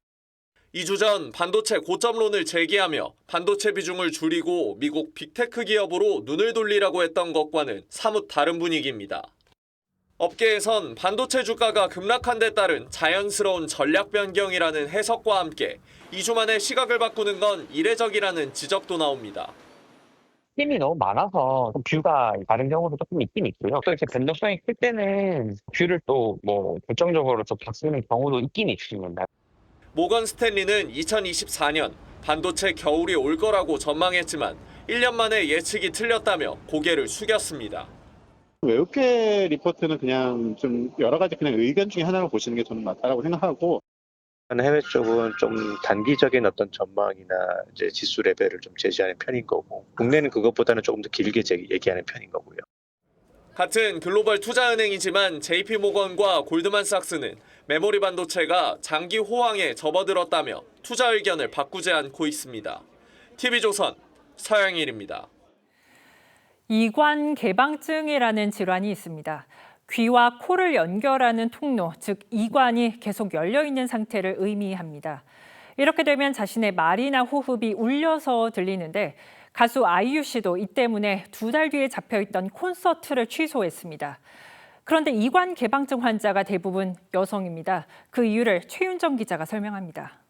2주 전 반도체 고점론을 제기하며 반도체 비중을 줄이고 미국 빅테크 기업으로 눈을 돌리라고 했던 것과는 사뭇 다른 분위기입니다. 업계에선 반도체 주가가 급락한 데 따른 자연스러운 전략 변경이라는 해석과 함께 2주 만에 시각을 바꾸는 건 이례적이라는 지적도 나옵니다. 힘이 너무 많아서 뷰가 다른 경우도 조금 있긴 있고요. 또 이렇게 변동성이 클 때는 뷰를 또 뭐 결정적으로 또 바꾸는 경우도 있긴 있습니다. 모건 스탠리는 2024년 반도체 겨울이 올 거라고 전망했지만 1년 만에 예측이 틀렸다며 고개를 숙였습니다. 외국계 리포트는 그냥 좀 여러 가지 그냥 의견 중에 하나로 보시는 게 저는 맞다라고 생각하고, 해외 쪽은 좀 단기적인 어떤 전망이나 이제 지수 레벨을 좀 제시하는 편인 거고, 국내는 그것보다는 조금 더 길게 얘기하는 편인 거고요. 같은 글로벌 투자은행이지만 JP모건과 골드만삭스는 메모리 반도체가 장기 호황에 접어들었다며 투자 의견을 바꾸지 않고 있습니다. TV조선 서영일입니다. 이관 개방증이라는 질환이 있습니다. 귀와 코를 연결하는 통로, 즉 이관이 계속 열려 있는 상태를 의미합니다. 이렇게 되면 자신의 말이나 호흡이 울려서 들리는데 가수 아이유 씨도 이 때문에 2달 뒤에 잡혀있던 콘서트를 취소했습니다. 그런데 이관 개방증 환자가 대부분 여성입니다. 그 이유를 최윤정 기자가 설명합니다.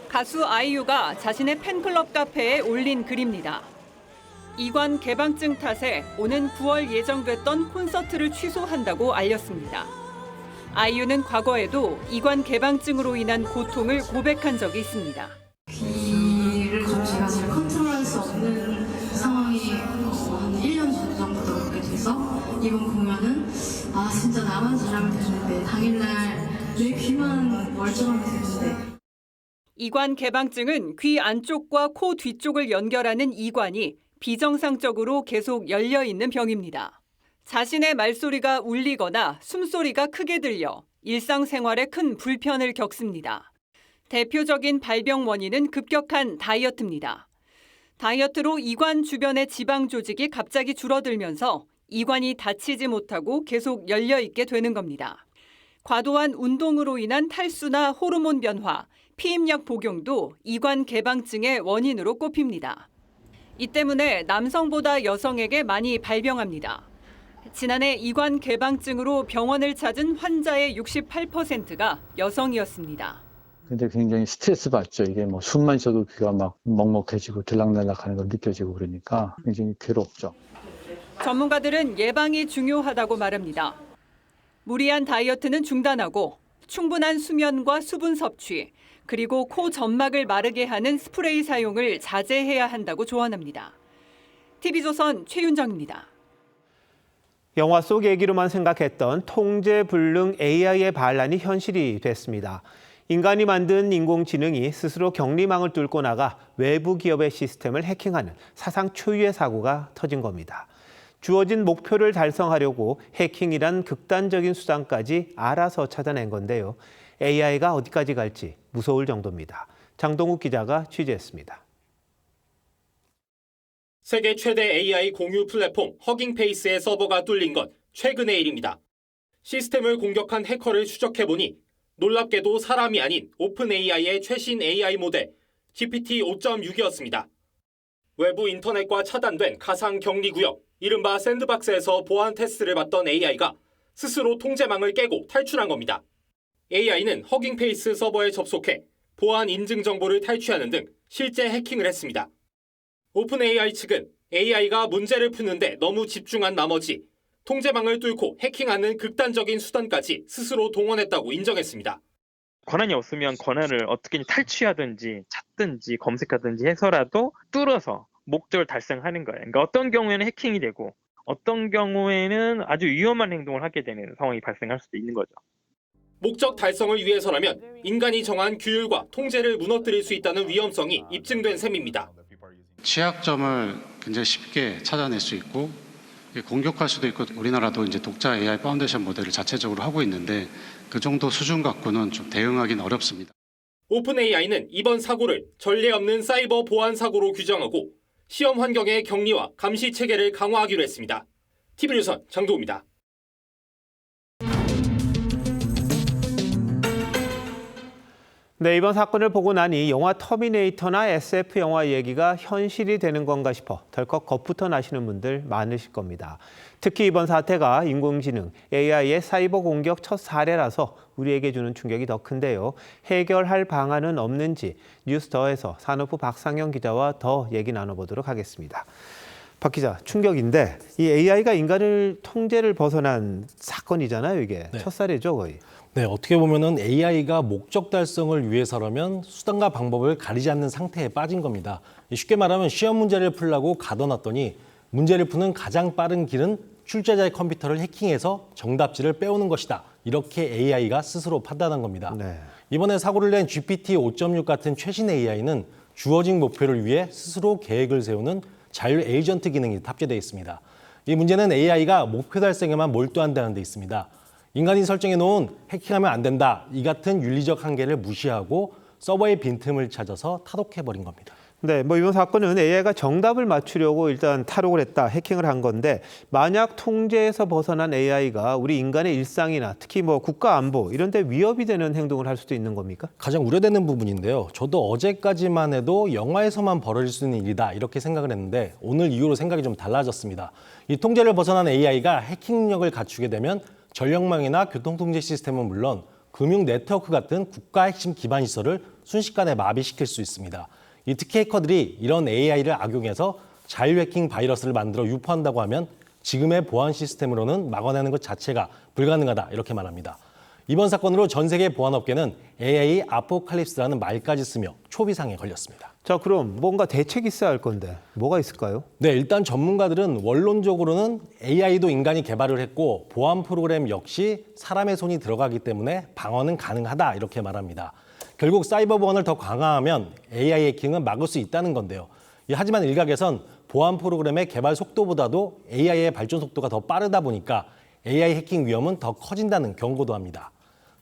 가수 아이유가 자신의 팬클럽 카페에 올린 글입니다. 이관 개방증 탓에 오는 9월 예정됐던 콘서트를 취소한다고 알렸습니다. 아이유는 과거에도 이관 개방증으로 인한 고통을 고백한 적이 있습니다. 귀를 제가 잘 컨트롤할 수 없는 상황이 한 1년 전 정도 그렇게 돼서 이번 공연은 진짜 나만 잘하면 되는데 당일날 내 귀만 멀쩡하면 되는데. 이관 개방증은 귀 안쪽과 코 뒤쪽을 연결하는 이관이 비정상적으로 계속 열려 있는 병입니다. 자신의 말소리가 울리거나 숨소리가 크게 들려 일상생활에 큰 불편을 겪습니다. 대표적인 발병 원인은 급격한 다이어트입니다. 다이어트로 이관 주변의 지방 조직이 갑자기 줄어들면서 이관이 닫히지 못하고 계속 열려 있게 되는 겁니다. 과도한 운동으로 인한 탈수나 호르몬 변화, 피임약 복용도 이관 개방증의 원인으로 꼽힙니다. 이 때문에 남성보다 여성에게 많이 발병합니다. 지난해 이관 개방증으로 병원을 찾은 환자의 68%가 여성이었습니다. 근데 굉장히 스트레스 받죠. 이게 뭐 숨만 쉬어도 귀가 막 먹먹해지고 들락날락하는 걸 느껴지고 그러니까 굉장히 괴롭죠. 전문가들은 예방이 중요하다고 말합니다. 무리한 다이어트는 중단하고 충분한 수면과 수분 섭취, 그리고 코 점막을 마르게 하는 스프레이 사용을 자제해야 한다고 조언합니다. TV조선 최윤정입니다. 영화 속 얘기로만 생각했던 통제불능 AI의 반란이 현실이 됐습니다. 인간이 만든 인공지능이 스스로 격리망을 뚫고 나가 외부 기업의 시스템을 해킹하는 사상 초유의 사고가 터진 겁니다. 주어진 목표를 달성하려고 해킹이란 극단적인 수단까지 알아서 찾아낸 건데요. AI가 어디까지 갈지 무서울 정도입니다. 장동욱 기자가 취재했습니다. 세계 최대 AI 공유 플랫폼 허깅페이스의 서버가 뚫린 건 최근의 일입니다. 시스템을 공격한 해커를 추적해보니 놀랍게도 사람이 아닌 오픈 AI의 최신 AI 모델 GPT 5.6이었습니다. 외부 인터넷과 차단된 가상 격리구역, 이른바 샌드박스에서 보안 테스트를 받던 AI가 스스로 통제망을 깨고 탈출한 겁니다. AI는 허깅페이스 서버에 접속해 보안 인증 정보를 탈취하는 등 실제 해킹을 했습니다. 오픈 AI 측은 AI가 문제를 푸는데 너무 집중한 나머지 통제망을 뚫고 해킹하는 극단적인 수단까지 스스로 동원했다고 인정했습니다. 권한이 없으면 권한을 어떻게 탈취하든지 찾든지 검색하든지 해서라도 뚫어서 목적을 달성하는 거예요. 그러니까 어떤 경우에는 해킹이 되고 어떤 경우에는 아주 위험한 행동을 하게 되는 상황이 발생할 수도 있는 거죠. 목적 달성을 위해서라면 인간이 정한 규율과 통제를 무너뜨릴 수 있다는 위험성이 입증된 셈입니다. 취약점을 굉장히 쉽게 찾아낼 수 있고 공격할 수도 있고 우리나라도 이제 독자 AI 파운데이션 모델을 자체적으로 하고 있는데 그 정도 수준 갖고는 좀 대응하기는 어렵습니다. 오픈 AI는 이번 사고를 전례 없는 사이버 보안 사고로 규정하고 시험 환경의 격리와 감시 체계를 강화하기로 했습니다. TV조선 장도우입니다. 네, 이번 사건을 보고 나니 영화 터미네이터나 SF 영화 얘기가 현실이 되는 건가 싶어 덜컥 겁부터 나시는 분들 많으실 겁니다. 특히 이번 사태가 인공지능, AI의 사이버 공격 첫 사례라서 우리에게 주는 충격이 더 큰데요. 해결할 방안은 없는지 뉴스더에서 산업부 박상영 기자와 더 얘기 나눠보도록 하겠습니다. 박 기자, 충격인데 이 AI가 인간을 통제를 벗어난 사건이잖아요, 이게. 네. 첫 사례죠, 거의. 네, 어떻게 보면은 AI가 목적 달성을 위해서라면 수단과 방법을 가리지 않는 상태에 빠진 겁니다. 쉽게 말하면 시험 문제를 풀려고 가둬놨더니 문제를 푸는 가장 빠른 길은 출제자의 컴퓨터를 해킹해서 정답지를 빼오는 것이다. 이렇게 AI가 스스로 판단한 겁니다. 네. 이번에 사고를 낸 GPT 5.6 같은 최신 AI는 주어진 목표를 위해 스스로 계획을 세우는 자율 에이전트 기능이 탑재되어 있습니다. 이 문제는 AI가 목표 달성에만 몰두한다는 데 있습니다. 인간이 설정해놓은 해킹하면 안 된다, 이 같은 윤리적 한계를 무시하고 서버의 빈틈을 찾아서 탈옥해버린 겁니다. 네, 이번 사건은 AI가 정답을 맞추려고 일단 탈옥을 했다, 해킹을 한 건데 만약 통제에서 벗어난 AI가 우리 인간의 일상이나 특히 국가 안보 이런 데 위협이 되는 행동을 할 수도 있는 겁니까? 가장 우려되는 부분인데요. 저도 어제까지만 해도 영화에서만 벌어질 수 있는 일이다 이렇게 생각을 했는데 오늘 이후로 생각이 좀 달라졌습니다. 이 통제를 벗어난 AI가 해킹 능력을 갖추게 되면 전력망이나 교통통제 시스템은 물론 금융 네트워크 같은 국가 핵심 기반 시설을 순식간에 마비시킬 수 있습니다. 이 특히 해커들이 이런 AI를 악용해서 자율 해킹 바이러스를 만들어 유포한다고 하면 지금의 보안 시스템으로는 막아내는 것 자체가 불가능하다 이렇게 말합니다. 이번 사건으로 전 세계 보안업계는 AI 아포칼립스라는 말까지 쓰며 초비상에 걸렸습니다. 자, 그럼 뭔가 대책이 있어야 할 건데 뭐가 있을까요? 네, 일단 전문가들은 원론적으로는 AI도 인간이 개발을 했고 보안 프로그램 역시 사람의 손이 들어가기 때문에 방어는 가능하다 이렇게 말합니다. 결국 사이버 보안을 더 강화하면 AI 해킹은 막을 수 있다는 건데요. 하지만 일각에선 보안 프로그램의 개발 속도보다도 AI의 발전 속도가 더 빠르다 보니까 AI 해킹 위험은 더 커진다는 경고도 합니다.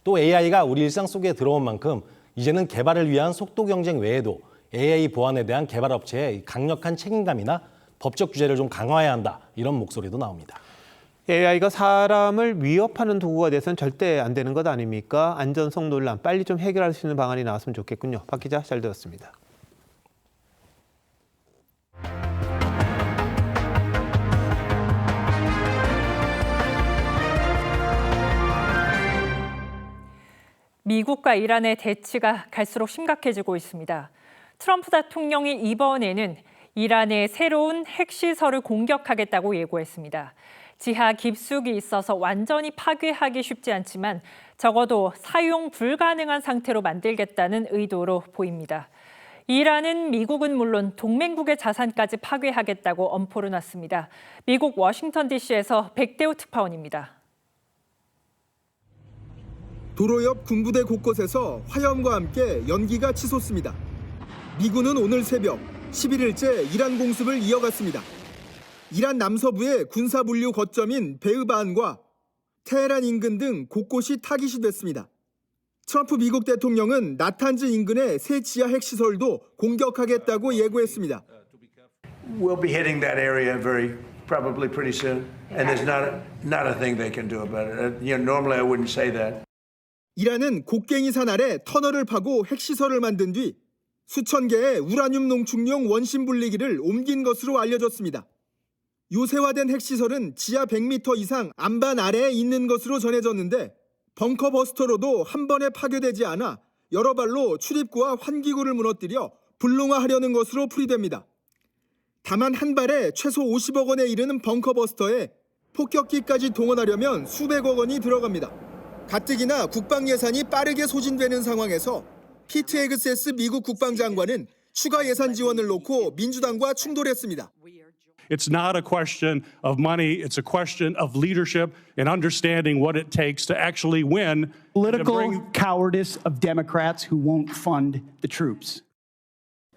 또 AI가 우리 일상 속에 들어온 만큼 이제는 개발을 위한 속도 경쟁 외에도 AI 보안에 대한 개발 업체의 강력한 책임감이나 법적 규제를 좀 강화해야 한다 이런 목소리도 나옵니다. AI가 사람을 위협하는 도구가 돼서는 절대 안 되는 것 아닙니까? 안전성 논란 빨리 좀 해결할 수 있는 방안이 나왔으면 좋겠군요. 박 기자, 잘 들었습니다. 미국과 이란의 대치가 갈수록 심각해지고 있습니다. 트럼프 대통령이 이번에는 이란의 새로운 핵시설을 공격하겠다고 예고했습니다. 지하 깊숙이 있어서 완전히 파괴하기 쉽지 않지만 적어도 사용 불가능한 상태로 만들겠다는 의도로 보입니다. 이란은 미국은 물론 동맹국의 자산까지 파괴하겠다고 엄포를 놨습니다. 미국 워싱턴 DC에서 백대호 특파원입니다. 도로 옆 군부대 곳곳에서 화염과 함께 연기가 치솟습니다. 미군은 오늘 새벽 11일째 이란 공습을 이어갔습니다. 이란 남서부의 군사물류 거점인 베흐바안과 테헤란 인근 등 곳곳이 타깃이 됐습니다. 트럼프 미국 대통령은 나탄즈 인근의 새 지하 핵시설도 공격하겠다고 예고했습니다. We'll be hitting that area probably pretty soon, and there's not a thing they can do about it. Normally I wouldn't say that. 이란은 곡괭이 산 아래 터널을 파고 핵시설을 만든 뒤 수천 개의 우라늄 농축용 원심 분리기를 옮긴 것으로 알려졌습니다. 요새화된 핵시설은 지하 100m 이상 안반 아래에 있는 것으로 전해졌는데 벙커 버스터로도 한 번에 파괴되지 않아 여러 발로 출입구와 환기구를 무너뜨려 불능화하려는 것으로 풀이됩니다. 다만 한 발에 최소 50억 원에 이르는 벙커 버스터에 폭격기까지 동원하려면 수백억 원이 들어갑니다. 가뜩이나 국방 예산이 빠르게 소진되는 상황에서 피트 헤그세스 미국 국방장관은 추가 예산 지원을 놓고 민주당과 충돌했습니다. It's not a question of money, it's a question of leadership and understanding what it takes to actually win. Political cowardice of Democrats who won't fund the troops.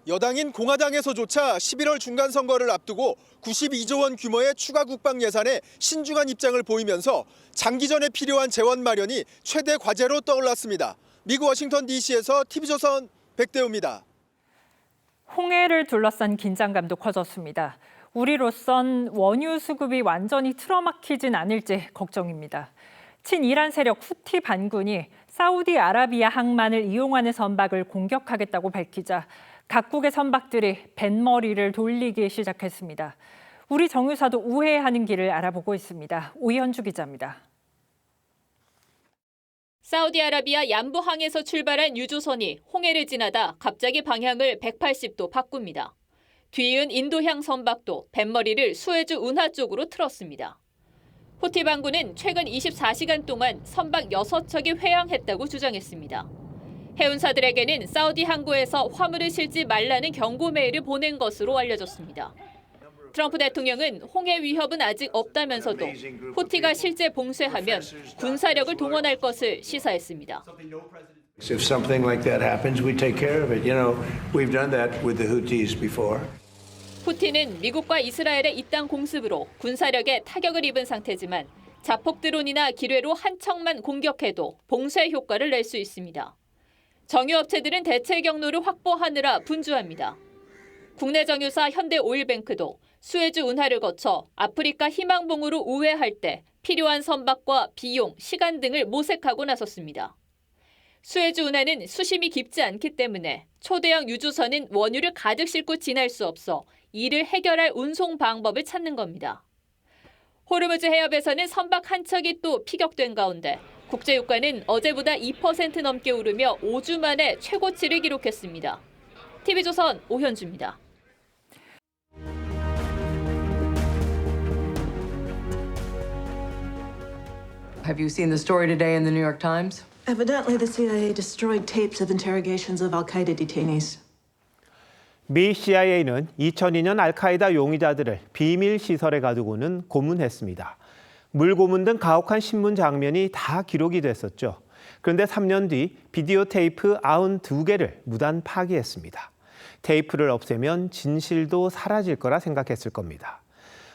여당인 공화당에서조차 11월 중간 선거를 앞두고 92조 원 규모의 추가 국방 예산에 신중한 입장을 보이면서 장기전에 필요한 재원 마련이 최대 과제로 떠올랐습니다. 미국 워싱턴 DC에서 TV조선 백대호입니다. 홍해를 둘러싼 긴장감도 커졌습니다. 우리로선 원유 수급이 완전히 틀어막히진 않을지 걱정입니다. 친이란 세력 후티 반군이 사우디아라비아 항만을 이용하는 선박을 공격하겠다고 밝히자 각국의 선박들이 뱃머리를 돌리기 시작했습니다. 우리 정유사도 우회하는 길을 알아보고 있습니다. 오현주 기자입니다. 사우디아라비아 얀부항에서 출발한 유조선이 홍해를 지나다 갑자기 방향을 180도 바꿉니다. 뒤이은 인도향 선박도 뱃머리를 수에즈 운하 쪽으로 틀었습니다. 후티 반군은 최근 24시간 동안 선박 6척이 회항했다고 주장했습니다. 해운사들에게는 사우디 항구에서 화물을 실지 말라는 경고 메일을 보낸 것으로 알려졌습니다. 트럼프 대통령은 홍해 위협은 아직 없다면서도 후티가 실제 봉쇄하면 군사력을 동원할 것을 시사했습니다. If something like that happens, we take care of it. You know, we've done that with the Houthis before. 후티는 미국과 이스라엘의 이땅 공습으로 군사력에 타격을 입은 상태지만 자폭 드론이나 기뢰로 한 척만 공격해도 봉쇄 효과를 낼 수 있습니다. 정유업체들은 대체 경로를 확보하느라 분주합니다. 국내 정유사 현대오일뱅크도 수에즈 운하를 거쳐 아프리카 희망봉으로 우회할 때 필요한 선박과 비용, 시간 등을 모색하고 나섰습니다. 수에즈 운하는 수심이 깊지 않기 때문에 초대형 유조선은 원유를 가득 싣고 지날 수 없어 이를 해결할 운송 방법을 찾는 겁니다. 호르무즈 해협에서는 선박 한 척이 또 피격된 가운데 국제유가는 어제보다 2% 넘게 오르며 5주 만에 최고치를 기록했습니다. TV조선 오현주입니다. Have you seen the story today in the New York Times? Evidently, the CIA destroyed tapes of interrogations of al-Qaeda detainees. 미 CIA는 2002년 알카에다 용의자들을 비밀 시설에 가두고는 고문했습니다. 물고문 등 가혹한 신문 장면이 다 기록이 됐었죠. 그런데 3년 뒤 비디오 테이프 92개를 무단 파기했습니다. 테이프를 없애면 진실도 사라질 거라 생각했을 겁니다.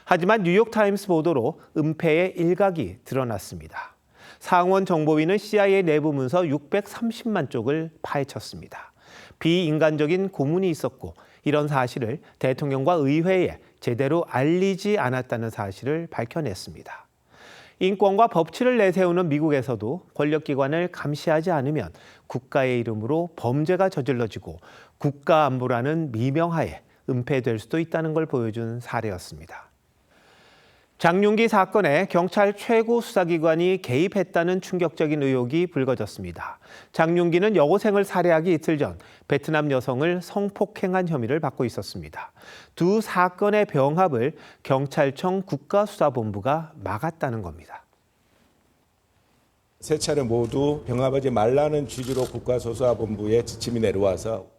하지만 뉴욕타임스 보도로 은폐의 일각이 드러났습니다. 상원 정보위는 CIA 내부 문서 630만 쪽을 파헤쳤습니다. 비인간적인 고문이 있었고 이런 사실을 대통령과 의회에 제대로 알리지 않았다는 사실을 밝혀냈습니다. 인권과 법치를 내세우는 미국에서도 권력기관을 감시하지 않으면 국가의 이름으로 범죄가 저질러지고 국가안보라는 미명하에 은폐될 수도 있다는 걸 보여준 사례였습니다. 장윤기 사건에 경찰 최고 수사기관이 개입했다는 충격적인 의혹이 불거졌습니다. 장윤기는 여고생을 살해하기 이틀 전 베트남 여성을 성폭행한 혐의를 받고 있었습니다. 두 사건의 병합을 경찰청 국가수사본부가 막았다는 겁니다. 세 차례 모두 병합하지 말라는 취지로 국가수사본부에 지침이 내려와서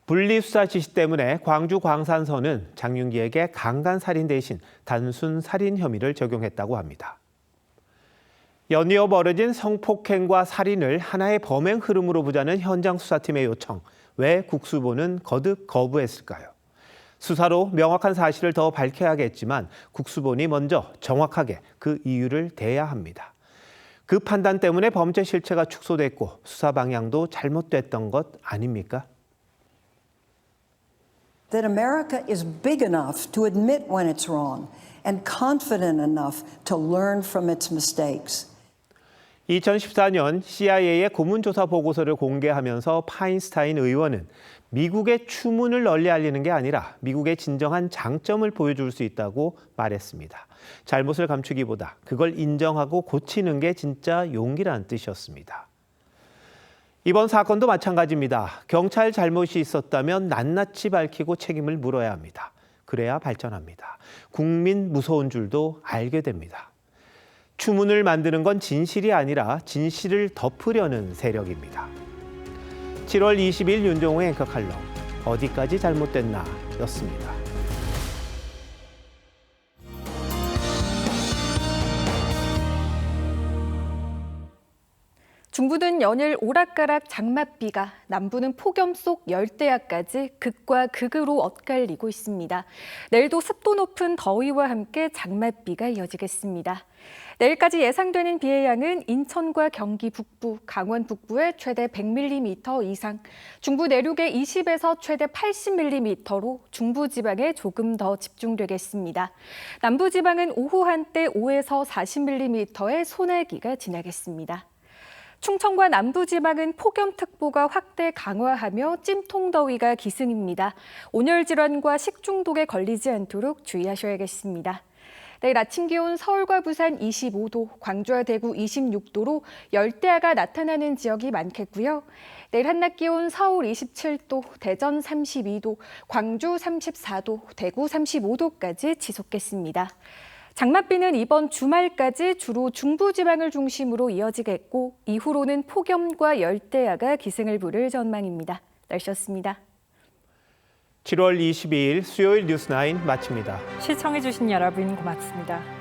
분리수사 지시 때문에 광주 광산서는 장윤기에게 강간살인 대신 단순 살인 혐의를 적용했다고 합니다. 연이어 벌어진 성폭행과 살인을 하나의 범행 흐름으로 보자는 현장 수사팀의 요청, 왜 국수본은 거듭 거부했을까요? 수사로 명확한 사실을 더 밝혀야겠지만 국수본이 먼저 정확하게 그 이유를 대야 합니다. 그 판단 때문에 범죄 실체가 축소됐고 수사 방향도 잘못됐던 것 아닙니까? That America is big enough to admit when it's wrong and confident enough to learn from its mistakes. 2014년 CIA의 고문조사 보고서를 공개하면서 파인스타인 의원은 미국의 추문을 널리 알리는 게 아니라 미국의 진정한 장점을 보여줄 수 있다고 말했습니다. 잘못을 감추기보다 그걸 인정하고 고치는 게 진짜 용기라는 뜻이었습니다. 이번 사건도 마찬가지입니다. 경찰 잘못이 있었다면 낱낱이 밝히고 책임을 물어야 합니다. 그래야 발전합니다. 국민 무서운 줄도 알게 됩니다. 추문을 만드는 건 진실이 아니라 진실을 덮으려는 세력입니다. 7월 20일 윤정호의 앵커 칼럼 어디까지 잘못됐나 였습니다. 중부는 연일 오락가락 장맛비가, 남부는 폭염 속 열대야까지 극과 극으로 엇갈리고 있습니다. 내일도 습도 높은 더위와 함께 장맛비가 이어지겠습니다. 내일까지 예상되는 비의 양은 인천과 경기 북부, 강원 북부에 최대 100mm 이상, 중부 내륙에 20에서 최대 80mm로 중부지방에 조금 더 집중되겠습니다. 남부지방은 오후 한때 5에서 40mm의 소나기가 지나겠습니다. 충청과 남부지방은 폭염특보가 확대 강화하며 찜통더위가 기승입니다. 온열 질환과 식중독에 걸리지 않도록 주의하셔야겠습니다. 내일 아침 기온 서울과 부산 25도, 광주와 대구 26도로 열대야가 나타나는 지역이 많겠고요. 내일 한낮 기온 서울 27도, 대전 32도, 광주 34도, 대구 35도까지 지속겠습니다. 장맛비는 이번 주말까지 주로 중부지방을 중심으로 이어지겠고 이후로는 폭염과 열대야가 기승을 부릴 전망입니다. 날씨였습니다. 7월 22일 수요일 뉴스9 마칩니다. 시청해주신 여러분 고맙습니다.